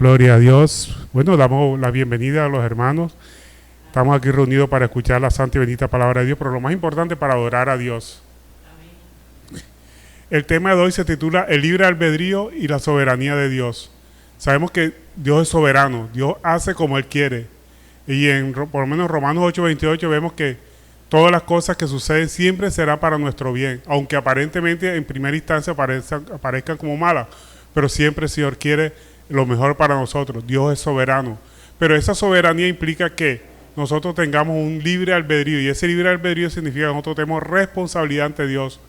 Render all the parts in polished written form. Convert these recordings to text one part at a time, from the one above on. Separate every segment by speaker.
Speaker 1: Gloria a Dios. Bueno, damos la bienvenida a los hermanos. Estamos aquí reunidos para escuchar la santa y bendita palabra de Dios, pero lo más importante para adorar a Dios. El tema de hoy se titula El libre albedrío y la soberanía de Dios. Sabemos que Dios es soberano, Dios hace como Él quiere. Y por lo menos en Romanos 8:28 vemos que todas las cosas que suceden siempre serán para nuestro bien, aunque aparentemente en primera instancia parezcan como malas, pero siempre el Señor quiere lo mejor para nosotros. Dios es soberano, pero esa soberanía implica que nosotros tengamos un libre albedrío, y ese libre albedrío significa que nosotros tenemos responsabilidad ante Dios,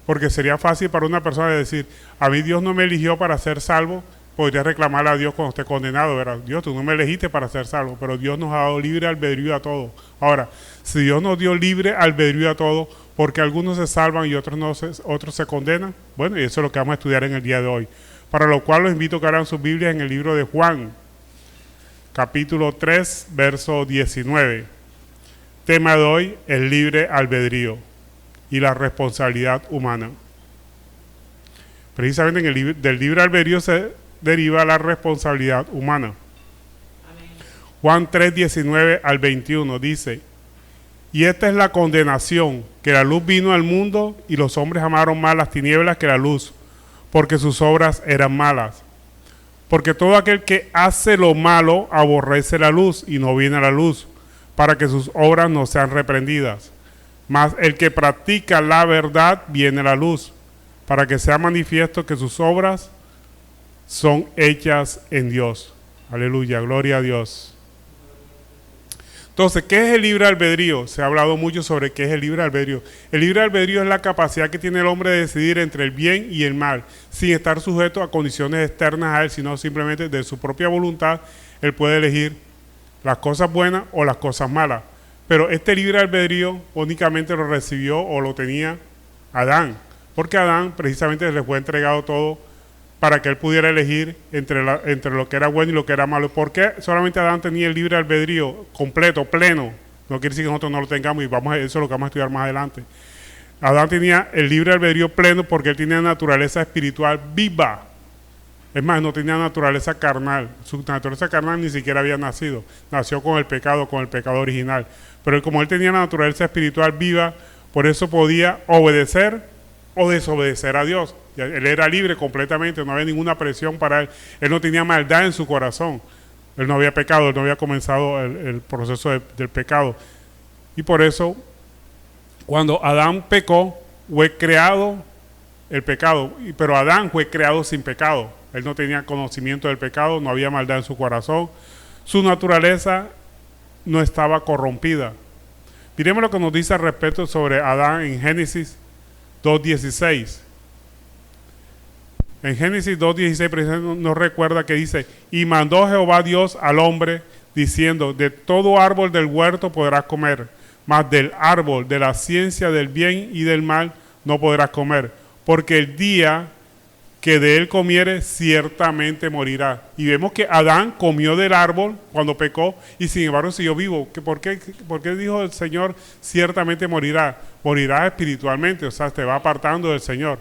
Speaker 1: porque sería fácil para una persona decir, a mí Dios no me eligió para ser salvo. Podría reclamarle a Dios cuando esté condenado, ¿verdad? Dios, tú no me elegiste para ser salvo, pero Dios nos ha dado libre albedrío a todos. Ahora, si Dios nos dio libre albedrío a todos, porque algunos se salvan y otros se condenan, bueno, y eso es lo que vamos a estudiar en el día de hoy. Para lo cual los invito a que abran sus Biblias en el libro de Juan, capítulo 3, verso 19. Tema de hoy, el libre albedrío y la responsabilidad humana. Precisamente del libre albedrío se deriva la responsabilidad humana. Amén. Juan 3, 19 al 21 dice, y esta es la condenación, que la luz vino al mundo y los hombres amaron más las tinieblas que la luz, porque sus obras eran malas. Porque todo aquel que hace lo malo aborrece la luz y no viene a la luz, para que sus obras no sean reprendidas. Mas el que practica la verdad viene a la luz, para que sea manifiesto que sus obras son hechas en Dios. Aleluya, gloria a Dios. Entonces, ¿qué es el libre albedrío? Se ha hablado mucho sobre qué es el libre albedrío. El libre albedrío es la capacidad que tiene el hombre de decidir entre el bien y el mal, sin estar sujeto a condiciones externas a él, sino simplemente de su propia voluntad, él puede elegir las cosas buenas o las cosas malas. Pero este libre albedrío únicamente lo recibió o lo tenía Adán, porque a Adán precisamente le fue entregado todo para que él pudiera elegir entre lo que era bueno y lo que era malo. ¿Por qué solamente Adán tenía el libre albedrío completo, pleno? No quiere decir que nosotros no lo tengamos, y eso es lo que vamos a estudiar más adelante. Adán tenía el libre albedrío pleno porque él tenía naturaleza espiritual viva. Es más, no tenía naturaleza carnal. Su naturaleza carnal ni siquiera había nacido. Nació con el pecado original. Pero él, como él tenía la naturaleza espiritual viva, por eso podía obedecer o desobedecer a Dios. Él era libre completamente, no había ninguna presión para él. Él no tenía maldad en su corazón. Él no había pecado, él no había comenzado el proceso del pecado. Y por eso, cuando Adán pecó, fue creado el pecado. Pero Adán fue creado sin pecado. Él no tenía conocimiento del pecado, no había maldad en su corazón. Su naturaleza no estaba corrompida. Miremos lo que nos dice al respecto sobre Adán en Génesis 2:16. En Génesis 2:16 nos recuerda que dice, y mandó Jehová Dios al hombre, diciendo, de todo árbol del huerto podrás comer, mas del árbol de la ciencia del bien y del mal no podrás comer, porque el día que de él comiere ciertamente morirá. Y vemos que Adán comió del árbol cuando pecó y sin embargo siguió vivo. ¿Por qué dijo el Señor ciertamente morirá? Morirá espiritualmente, o sea, te va apartando del Señor.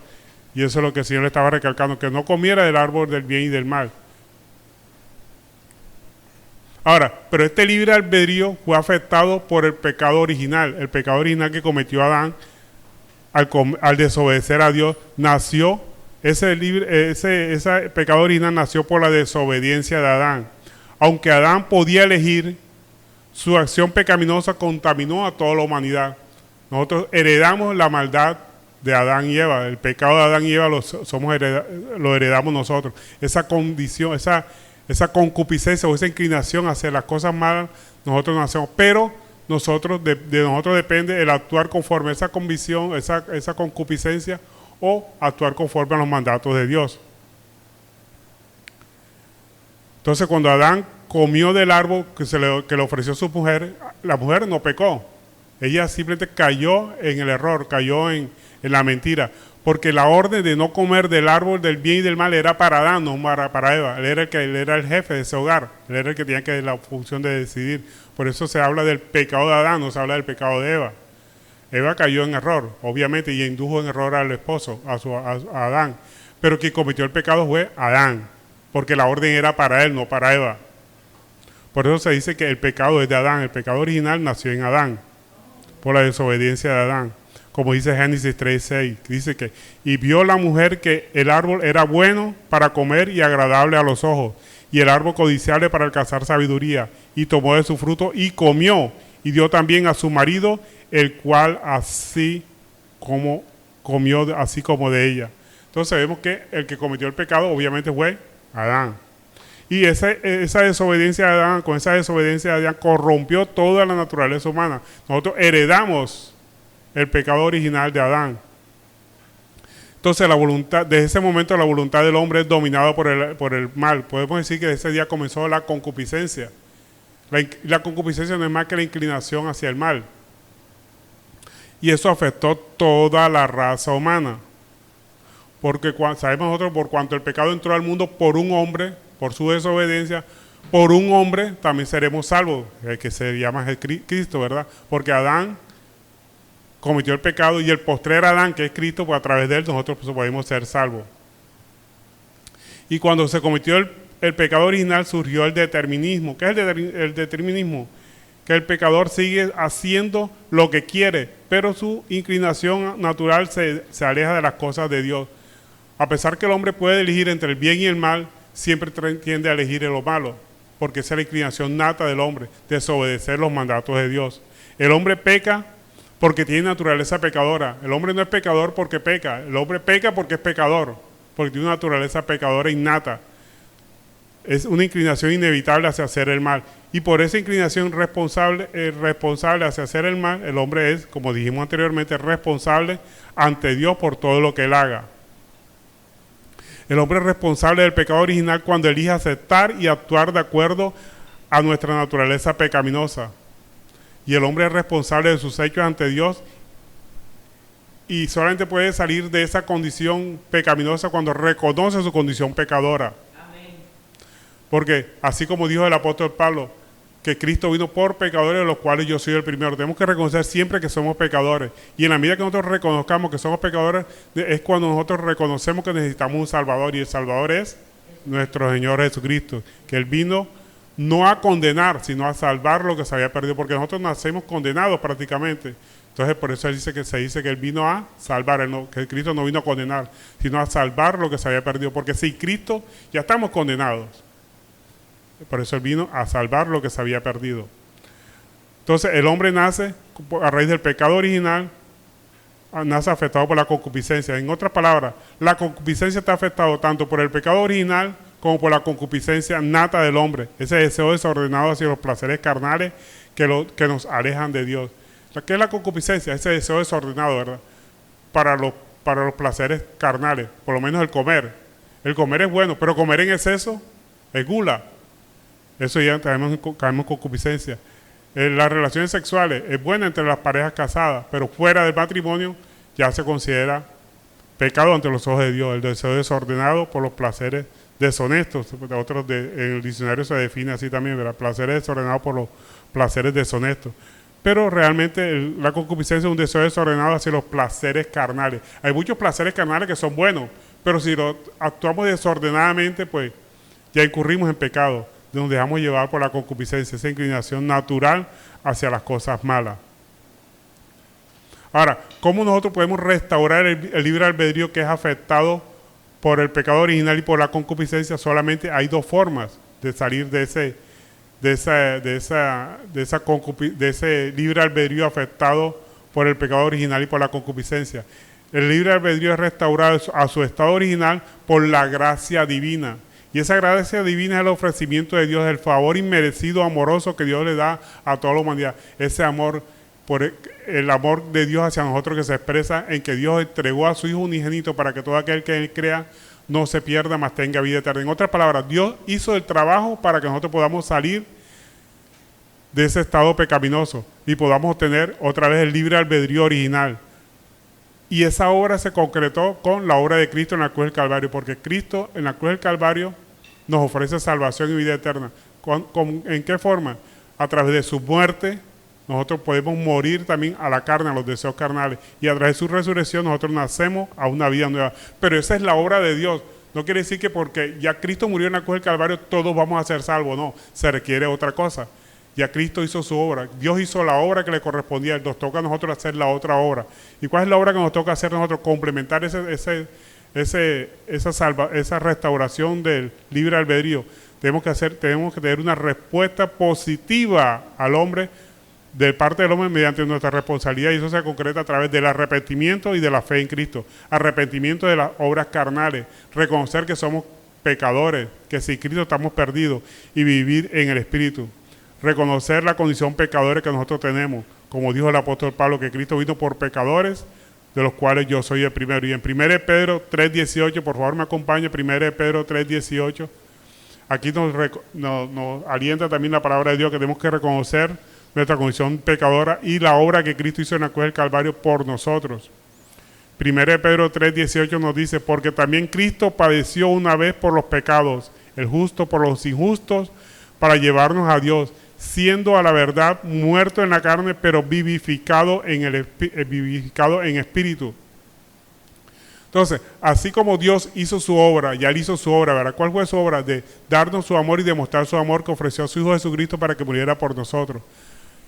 Speaker 1: Y eso es lo que el Señor le estaba recalcando, que no comiera del árbol del bien y del mal. Ahora, pero este libre albedrío fue afectado por el pecado original. El pecado original que cometió Adán al desobedecer a Dios, nació, ese pecado original nació por la desobediencia de Adán. Aunque Adán podía elegir, su acción pecaminosa contaminó a toda la humanidad. Nosotros heredamos la maldad de Adán y Eva. El pecado de Adán y Eva lo heredamos nosotros. Esa condición, esa concupiscencia o esa inclinación hacia las cosas malas, nosotros no hacemos. Pero de nosotros depende el actuar conforme a esa convicción, esa concupiscencia, o actuar conforme a los mandatos de Dios. Entonces, cuando Adán comió del árbol que le ofreció su mujer, la mujer no pecó. Ella simplemente cayó en el error, cayó en la mentira, porque la orden de no comer del árbol del bien y del mal era para Adán, no para Eva. Él era el jefe de ese hogar, él era el que tenía la función de decidir. Por eso se habla del pecado de Adán, no se habla del pecado de Eva. Eva cayó en error, obviamente, y indujo en error al esposo, a Adán. Pero quien cometió el pecado fue Adán. porque la orden era para él, no para Eva. Por eso se dice que el pecado es de Adán, el pecado original nació en Adán, por la desobediencia de Adán. Como dice Génesis 3:6, dice que, y vio la mujer que el árbol era bueno para comer y agradable a los ojos, y el árbol codiciable para alcanzar sabiduría, y tomó de su fruto y comió, y dio también a su marido, el cual así como comió, así como de ella. Entonces vemos que el que cometió el pecado obviamente fue Adán. Y esa desobediencia de Adán, con esa desobediencia de Adán, corrompió toda la naturaleza humana. Nosotros heredamos el pecado original de Adán. Entonces desde ese momento la voluntad del hombre es dominada por el mal. Podemos decir que desde ese día comenzó la concupiscencia. La concupiscencia no es más que la inclinación hacia el mal. Y eso afectó toda la raza humana. Porque sabemos nosotros, por cuanto el pecado entró al mundo por un hombre, por su desobediencia, por un hombre también seremos salvos, el que se llama Cristo, ¿verdad? Porque Adán cometió el pecado y el postrer Adán, que es Cristo, pues a través de él nosotros pues, podemos ser salvos. Y cuando se cometió el pecado original surgió el determinismo. ¿Qué es el determinismo? Que el pecador sigue haciendo lo que quiere, pero su inclinación natural se aleja de las cosas de Dios. A pesar que el hombre puede elegir entre el bien y el mal, siempre tiende a elegir lo malo, porque esa es la inclinación nata del hombre, desobedecer los mandatos de Dios. El hombre peca porque tiene naturaleza pecadora. El hombre no es pecador porque peca, el hombre peca porque es pecador, porque tiene una naturaleza pecadora innata. Es una inclinación inevitable hacia hacer el mal. Y por esa inclinación responsable hacia hacer el mal, el hombre es, como dijimos anteriormente, responsable ante Dios por todo lo que él haga. El hombre es responsable del pecado original cuando elige aceptar y actuar de acuerdo a nuestra naturaleza pecaminosa. Y el hombre es responsable de sus hechos ante Dios y solamente puede salir de esa condición pecaminosa cuando reconoce su condición pecadora. Amén. Porque así como dijo el apóstol Pablo, que Cristo vino por pecadores, de los cuales yo soy el primero. Tenemos que reconocer siempre que somos pecadores. Y en la medida que nosotros reconozcamos que somos pecadores, es cuando nosotros reconocemos que necesitamos un Salvador. Y el Salvador es nuestro Señor Jesucristo. Que Él vino no a condenar, sino a salvar lo que se había perdido. Porque nosotros nacemos condenados prácticamente. Entonces por eso se dice que Él vino a salvar. Que Cristo no vino a condenar, sino a salvar lo que se había perdido. Porque sin Cristo ya estamos condenados. Por eso Él vino a salvar lo que se había perdido. Entonces el hombre nace a raíz del pecado original, nace afectado por la concupiscencia. En otras palabras, la concupiscencia está afectada tanto por el pecado original como por la concupiscencia nata del hombre. Ese deseo desordenado hacia los placeres carnales que nos alejan de Dios. ¿Qué es la concupiscencia? Ese deseo desordenado, ¿verdad? Para los placeres carnales, por lo menos el comer. El comer es bueno, pero comer en exceso es gula. Eso ya caemos en concupiscencia. Las relaciones sexuales es buena entre las parejas casadas, pero fuera del matrimonio ya se considera pecado ante los ojos de Dios. El deseo desordenado por los placeres deshonestos. En el diccionario se define así también, ¿verdad? Placeres desordenados por los placeres deshonestos. Pero realmente la concupiscencia es un deseo desordenado hacia los placeres carnales. Hay muchos placeres carnales que son buenos, pero si actuamos desordenadamente, pues ya incurrimos en pecado. Nos dejamos llevar por la concupiscencia, esa inclinación natural hacia las cosas malas. Ahora, ¿cómo nosotros podemos restaurar el libre albedrío que es afectado por el pecado original y por la concupiscencia? Solamente hay dos formas de salir de ese libre albedrío afectado por el pecado original y por la concupiscencia. El libre albedrío es restaurado a su estado original por la gracia divina. Y esa gracia divina es el ofrecimiento de Dios, el favor inmerecido, amoroso que Dios le da a toda la humanidad. Ese amor, por el amor de Dios hacia nosotros que se expresa en que Dios entregó a su Hijo unigénito para que todo aquel que Él crea no se pierda, mas tenga vida eterna. En otras palabras, Dios hizo el trabajo para que nosotros podamos salir de ese estado pecaminoso y podamos obtener otra vez el libre albedrío original. Y esa obra se concretó con la obra de Cristo en la cruz del Calvario, porque Cristo en la cruz del Calvario nos ofrece salvación y vida eterna. ¿En qué forma? A través de su muerte, nosotros podemos morir también a la carne, a los deseos carnales. Y a través de su resurrección nosotros nacemos a una vida nueva. Pero esa es la obra de Dios. No quiere decir que porque ya Cristo murió en la cruz del Calvario todos vamos a ser salvos, no, se requiere otra cosa. Ya Cristo hizo su obra, Dios hizo la obra que le correspondía, nos toca a nosotros hacer la otra obra. ¿Y cuál es la obra que nos toca hacer nosotros? Complementar esa restauración del libre albedrío. Tenemos que tener una respuesta positiva al hombre, de parte del hombre, mediante nuestra responsabilidad, y eso se concreta a través del arrepentimiento y de la fe en Cristo. Arrepentimiento de las obras carnales, reconocer que somos pecadores, que sin Cristo estamos perdidos, y vivir en el Espíritu. Reconocer la condición pecadora que nosotros tenemos, como dijo el apóstol Pablo, que Cristo vino por pecadores, de los cuales yo soy el primero. Y en 1 Pedro 3:18, por favor me acompañe, 1 Pedro 3:18, aquí nos alienta también la palabra de Dios, que tenemos que reconocer nuestra condición pecadora y la obra que Cristo hizo en la cruz del Calvario por nosotros. 1 Pedro 3:18 nos dice, porque también Cristo padeció una vez por los pecados, el justo por los injustos, para llevarnos a Dios, siendo a la verdad muerto en la carne, pero vivificado en espíritu. Entonces, así como Dios hizo su obra, ya Él hizo su obra, ¿verdad? ¿Cuál fue su obra? De darnos su amor y demostrar su amor, que ofreció a su Hijo Jesucristo para que muriera por nosotros.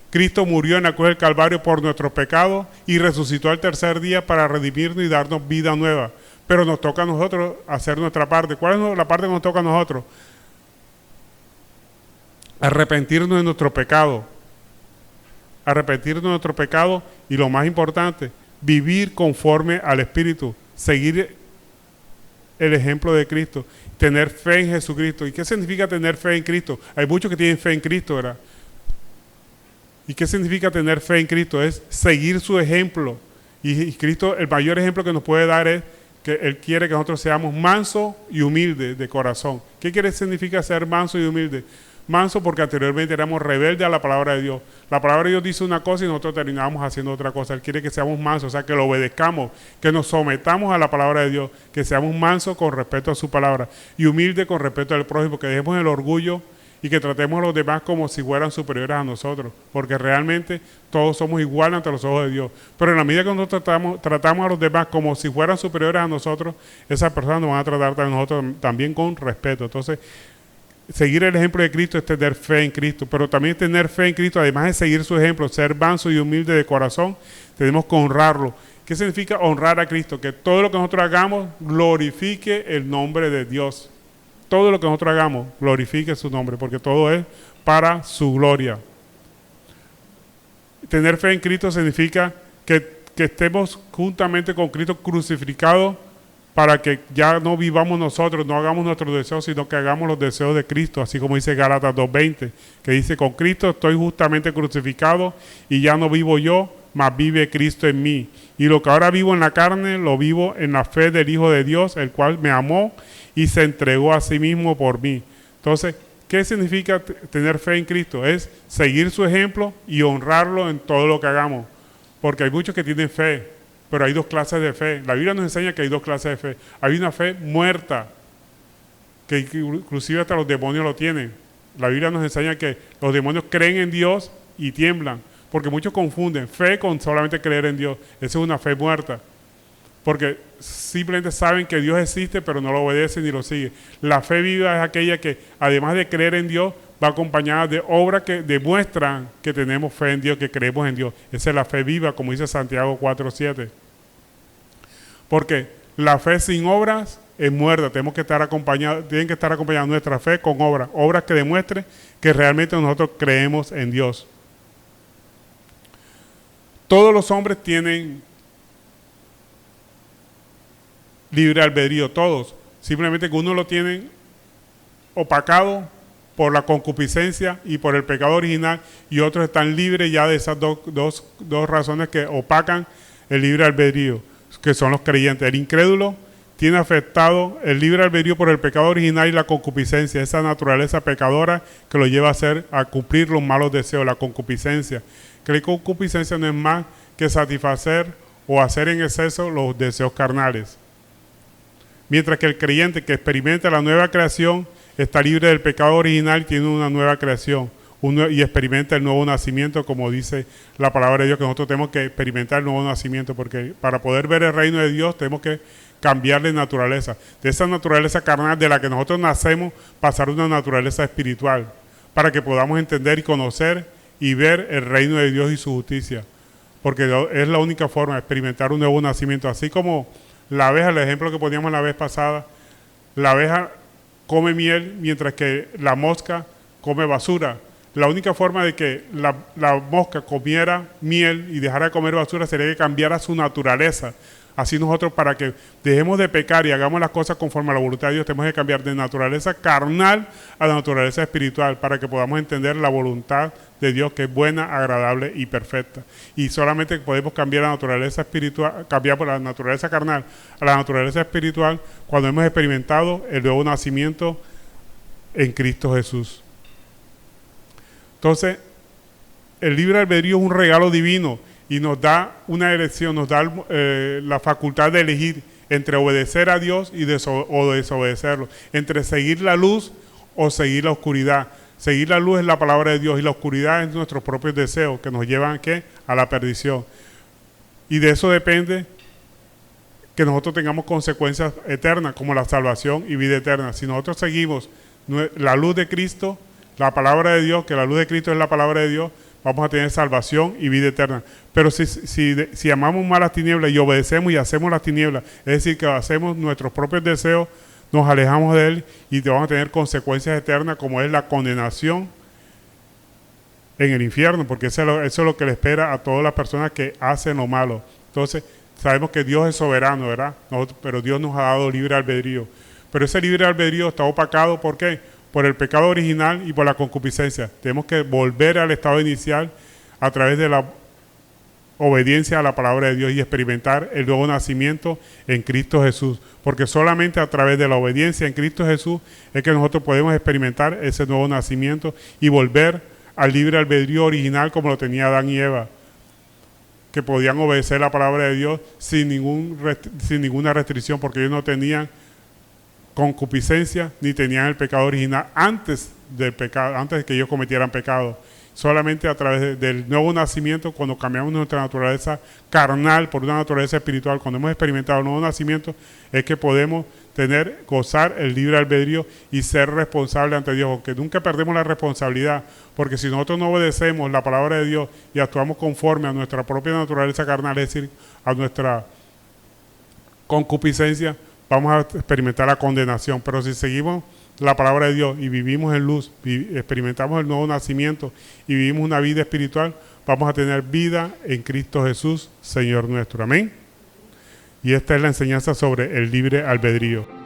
Speaker 1: Cristo murió en la cruz del Calvario por nuestros pecados y resucitó al tercer día para redimirnos y darnos vida nueva. Pero nos toca a nosotros hacer nuestra parte. ¿Cuál es la parte que nos toca a nosotros? Arrepentirnos de nuestro pecado. Arrepentirnos de nuestro pecado y, lo más importante, vivir conforme al Espíritu. Seguir el ejemplo de Cristo. Tener fe en Jesucristo. ¿Y qué significa tener fe en Cristo? Hay muchos que tienen fe en Cristo, ¿verdad? ¿Y qué significa tener fe en Cristo? Es seguir su ejemplo. Y Cristo, el mayor ejemplo que nos puede dar es que Él quiere que nosotros seamos mansos y humildes de corazón. ¿Qué significa ser manso y humilde? Manso porque anteriormente éramos rebeldes a la palabra de Dios. La palabra de Dios dice una cosa y nosotros terminamos haciendo otra cosa. Él quiere que seamos mansos, o sea, que lo obedezcamos, que nos sometamos a la palabra de Dios, que seamos mansos con respecto a su palabra y humildes con respecto al prójimo, que dejemos el orgullo y que tratemos a los demás como si fueran superiores a nosotros, porque realmente todos somos iguales ante los ojos de Dios. Pero en la medida que nosotros tratamos a los demás como si fueran superiores a nosotros, esas personas nos van a tratar a nosotros también con respeto. Entonces, seguir el ejemplo de Cristo es tener fe en Cristo, pero también tener fe en Cristo, además de seguir su ejemplo, ser manso y humilde de corazón, tenemos que honrarlo. ¿Qué significa honrar a Cristo? Que todo lo que nosotros hagamos glorifique el nombre de Dios. Todo lo que nosotros hagamos glorifique su nombre, porque todo es para su gloria. Tener fe en Cristo significa que estemos juntamente con Cristo crucificado, para que ya no vivamos nosotros, no hagamos nuestros deseos, sino que hagamos los deseos de Cristo, así como dice Gálatas 2:20, que dice, con Cristo estoy justamente crucificado y ya no vivo yo, mas vive Cristo en mí. Y lo que ahora vivo en la carne, lo vivo en la fe del Hijo de Dios, el cual me amó y se entregó a sí mismo por mí. Entonces, ¿qué significa tener fe en Cristo? Es seguir su ejemplo y honrarlo en todo lo que hagamos, porque hay muchos que tienen fe, pero hay dos clases de fe. La Biblia nos enseña que hay dos clases de fe. Hay una fe muerta, que inclusive hasta los demonios lo tienen. La Biblia nos enseña que los demonios creen en Dios y tiemblan, porque muchos confunden fe con solamente creer en Dios. Esa es una fe muerta, porque simplemente saben que Dios existe, pero no lo obedecen ni lo siguen. La fe viva es aquella que, además de creer en Dios, va acompañada de obras que demuestran que tenemos fe en Dios, que creemos en Dios. Esa es la fe viva, como dice Santiago 4:7. Porque la fe sin obras es muerta. Tienen que estar acompañadas nuestra fe con obras que demuestren que realmente nosotros creemos en Dios. Todos los hombres tienen libre albedrío, todos. Simplemente que uno lo tienen opacado por la concupiscencia y por el pecado original, y otros están libres ya de esas dos razones que opacan el libre albedrío, que son los creyentes. El incrédulo tiene afectado el libre albedrío por el pecado original y la concupiscencia, esa naturaleza pecadora que lo lleva a cumplir los malos deseos, la concupiscencia. Que la concupiscencia no es más que satisfacer o hacer en exceso los deseos carnales. Mientras que el creyente que experimenta la nueva creación está libre del pecado original y tiene una nueva creación y experimenta el nuevo nacimiento, como dice la palabra de Dios, que nosotros tenemos que experimentar el nuevo nacimiento, porque para poder ver el reino de Dios tenemos que cambiar de naturaleza. De esa naturaleza carnal de la que nosotros nacemos, pasar a una naturaleza espiritual, para que podamos entender y conocer y ver el reino de Dios y su justicia. Porque es la única forma de experimentar un nuevo nacimiento. Así como la abeja, el ejemplo que poníamos la vez pasada, la abeja come miel mientras que la mosca come basura. La única forma de que la mosca comiera miel y dejara de comer basura sería que cambiara su naturaleza. Así nosotros, para que dejemos de pecar y hagamos las cosas conforme a la voluntad de Dios, tenemos que cambiar de naturaleza carnal a la naturaleza espiritual para que podamos entender la voluntad de Dios, que es buena, agradable y perfecta. Y solamente podemos cambiar la naturaleza espiritual, cambiar por la naturaleza carnal a la naturaleza espiritual cuando hemos experimentado el nuevo nacimiento en Cristo Jesús. Entonces, el libre albedrío es un regalo divino y nos da una elección, nos da la facultad de elegir entre obedecer a Dios y o desobedecerlo, entre seguir la luz o seguir la oscuridad. Seguir la luz es la palabra de Dios y la oscuridad es nuestros propios deseos que nos llevan ¿qué? A la perdición. Y de eso depende que nosotros tengamos consecuencias eternas como la salvación y vida eterna. Si nosotros seguimos la luz de Cristo, la palabra de Dios, que la luz de Cristo es la palabra de Dios, vamos a tener salvación y vida eterna. Pero si amamos más las tinieblas y obedecemos y hacemos las tinieblas, es decir, que hacemos nuestros propios deseos, nos alejamos de Él y vamos a tener consecuencias eternas como es la condenación en el infierno, porque eso es lo que le espera a todas las personas que hacen lo malo. Entonces, sabemos que Dios es soberano, ¿verdad? Pero Dios nos ha dado libre albedrío. Pero ese libre albedrío está opacado, ¿por qué? Por el pecado original y por la concupiscencia. Tenemos que volver al estado inicial a través de la obediencia a la palabra de Dios y experimentar el nuevo nacimiento en Cristo Jesús. Porque solamente a través de la obediencia en Cristo Jesús es que nosotros podemos experimentar ese nuevo nacimiento y volver al libre albedrío original como lo tenía Adán y Eva, que podían obedecer la palabra de Dios sin ninguna restricción, porque ellos no tenían concupiscencia ni tenían el pecado original antes del pecado, antes de que ellos cometieran pecado. Solamente a través del nuevo nacimiento, cuando cambiamos nuestra naturaleza carnal por una naturaleza espiritual, cuando hemos experimentado el nuevo nacimiento, es que podemos gozar el libre albedrío y ser responsables ante Dios, aunque nunca perdemos la responsabilidad, porque si nosotros no obedecemos la palabra de Dios y actuamos conforme a nuestra propia naturaleza carnal, es decir, a nuestra concupiscencia, vamos a experimentar la condenación. Pero si seguimos la palabra de Dios y vivimos en luz, experimentamos el nuevo nacimiento y vivimos una vida espiritual, vamos a tener vida en Cristo Jesús, Señor nuestro. Amén. Y esta es la enseñanza sobre el libre albedrío.